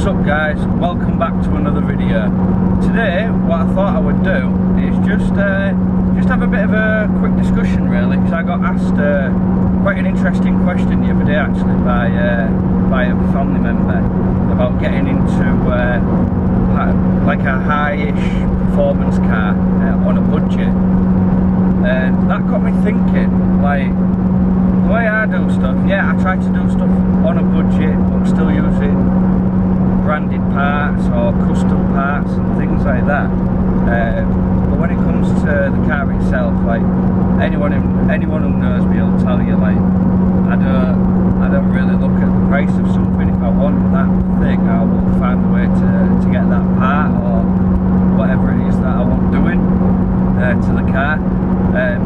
What's up guys, welcome back to another video. Today what I thought I would do is just have a bit of a quick discussion really, because I got asked quite an interesting question the other day actually by a family member about getting into like a high-ish performance car on a budget, and that got me thinking, like, the way I do stuff, yeah, I try to do stuff on a budget but still using branded parts or custom parts and things like that, but when it comes to the car itself, like, anyone who knows me will tell you, like, I don't really look at the price of something. If I want that thing, I will find a way to get that part or whatever it is that I want doing to the car.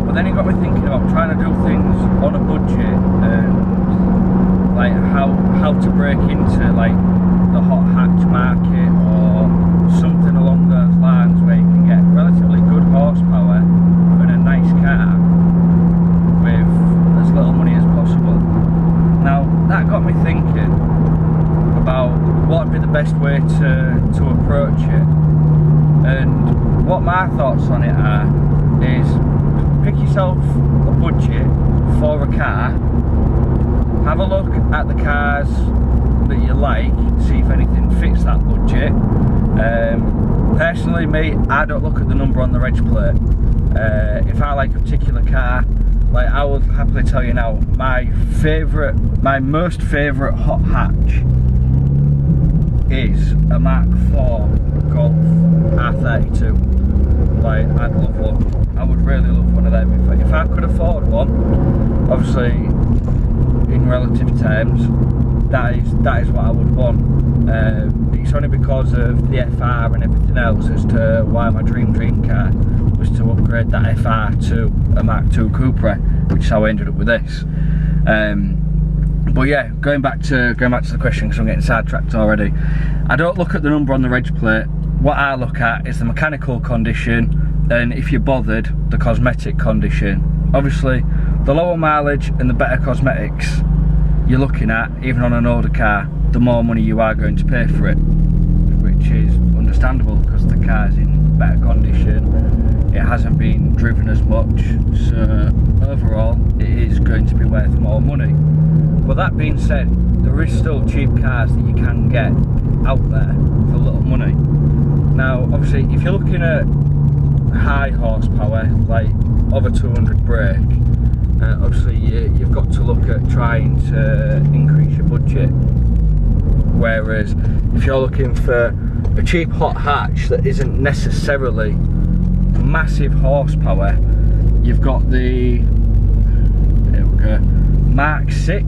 But then it got me thinking about trying to do things on a budget and like how to break into like the hot hatch market or something along those lines, where you can get relatively good horsepower and a nice car with as little money as possible. Now that got me thinking about what would be the best way to approach it, and what my thoughts on it are is pick yourself a budget for a car, have a look at the cars that you like, see if anything fits that budget. Personally, me, I don't look at the number on the reg plate. If I like a particular car, like, I will happily tell you now, my most favourite hot hatch is a Mark IV Golf R32. Like, I'd love one. I would really love one of them. If I could afford one, obviously in relative terms, that is what I would want. It's only because of the FR and everything else as to why my dream car was to upgrade that FR to a Mark II Cupra, which is how I ended up with this. But yeah, going back to the question, because I'm getting sidetracked already. I don't look at the number on the reg plate. What I look at is the mechanical condition, and if you're bothered, the cosmetic condition. Obviously, the lower mileage and the better cosmetics you're looking at, even on an older car, the more money you are going to pay for it, which is understandable because the car's in better condition, it hasn't been driven as much, so overall it is going to be worth more money. But that being said, there is still cheap cars that you can get out there for little money. Now obviously if you're looking at high horsepower, like over 200 brake, obviously you've got to look at trying to increase your budget, whereas if you're looking for a cheap hot hatch that isn't necessarily massive horsepower, you've got the, there we go, Mark VI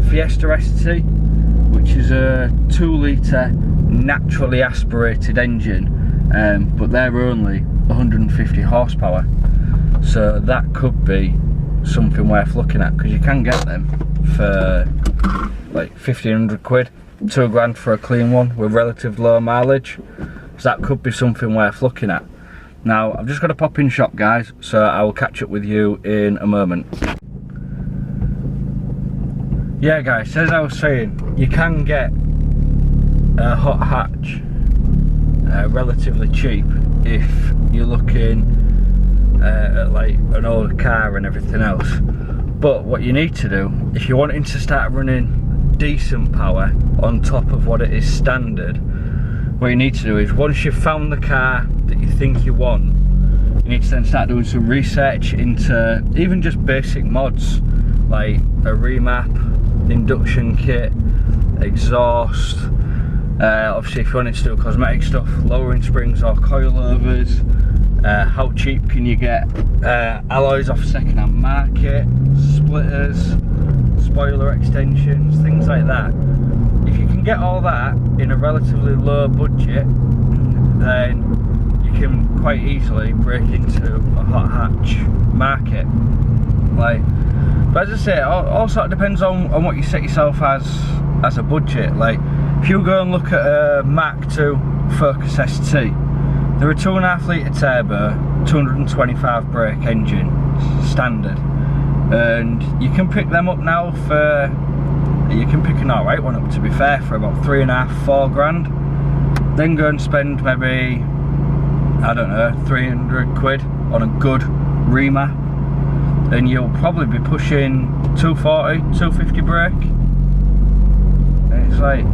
Fiesta ST, which is a 2 litre naturally aspirated engine, but they're only 150 horsepower, so that could be something worth looking at, because you can get them for like 1,500 quid, 2 grand for a clean one with relative low mileage, so that could be something worth looking at. Now I've just got to pop in shop guys, so I will catch up with you in a moment. Yeah guys, as I was saying, you can get a hot hatch relatively cheap if you're looking at like an older car and everything else. But what you need to do, if you're wanting to start running decent power on top of what it is standard, what you need to do is, once you've found the car that you think you want, you need to then start doing some research into even just basic mods, like a remap, induction kit, exhaust, obviously if you wanted to do cosmetic stuff, lowering springs or coilovers, how cheap can you get alloys off second-hand market, splitters, spoiler extensions, things like that. If you can get all that in a relatively low budget, then you can quite easily break into a hot hatch market. Like, but as I say, it all sort of depends on what you set yourself as a budget. Like, if you go and look at a Mark II Focus ST, they're a 2.5 litre turbo, 225 brake engine, standard, and you can pick them up now for you can pick an alright one up, to be fair, for about 3.5, 4 grand. Then go and spend maybe, I don't know, 300 quid on a good Rema, and you'll probably be pushing 240, 250 brake. And it's like,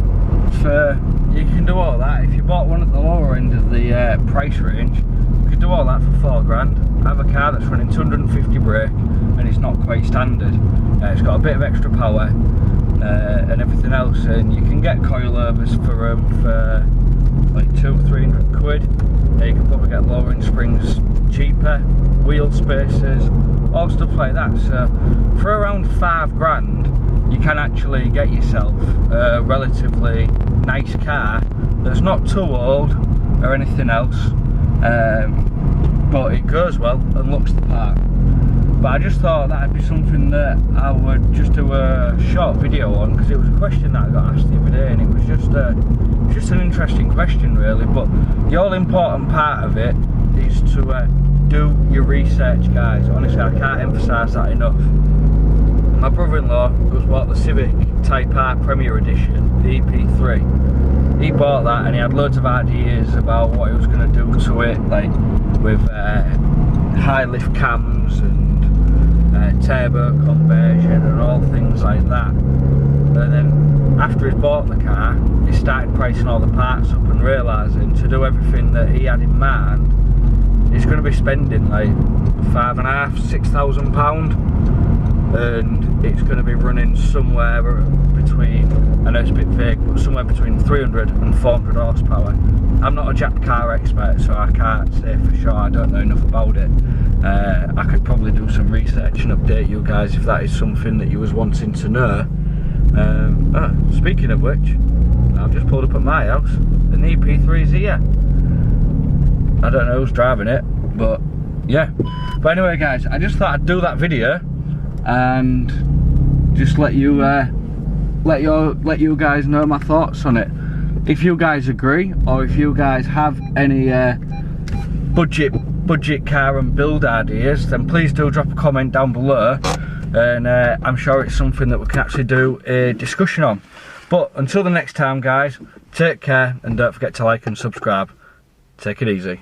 you can do all that. If you bought one at the lower end of the price range, you could do all that for 4 grand. Have a car that's running 250 brake and it's not quite standard. It's got a bit of extra power and everything else, and you can get coilovers for like 200-300 quid. You can probably get lowering springs cheaper, wheel spacers, all stuff like that. So for around 5 grand you can actually get yourself a relatively nice car that's not too old or anything else, but it goes well and looks the part. But I just thought that'd be something that I would just do a short video on, because it was a question that I got asked the other day, and it was just an interesting question really. But the all important part of it is to do your research, guys. Honestly, I can't emphasise that enough. My brother-in-law was bought the Civic Type R Premier Edition, the EP3. He bought that and he had loads of ideas about what he was going to do to it, like with high lift cams and turbo conversion and all things like that. And then after he bought the car, he started pricing all the parts up and realising to do everything that he had in mind, he's going to be spending like £5,500 to £6,000, and it's going to be running somewhere between, I know it's a bit vague, but somewhere between 300 and 400 horsepower. I'm not a Jap car expert, so I can't say for sure. I don't know enough about it. I could probably do some research and update you guys if that is something that you was wanting to know. Speaking of which, I've just pulled up at my house and the EP3 is here. I don't know who's driving it, but yeah. But anyway guys, I just thought I'd do that video and just let you guys know my thoughts on it. If you guys agree, or if you guys have any budget car and build ideas, then please do drop a comment down below, and I'm sure it's something that we can actually do a discussion on. But until the next time guys, take care and don't forget to like and subscribe. Take it easy.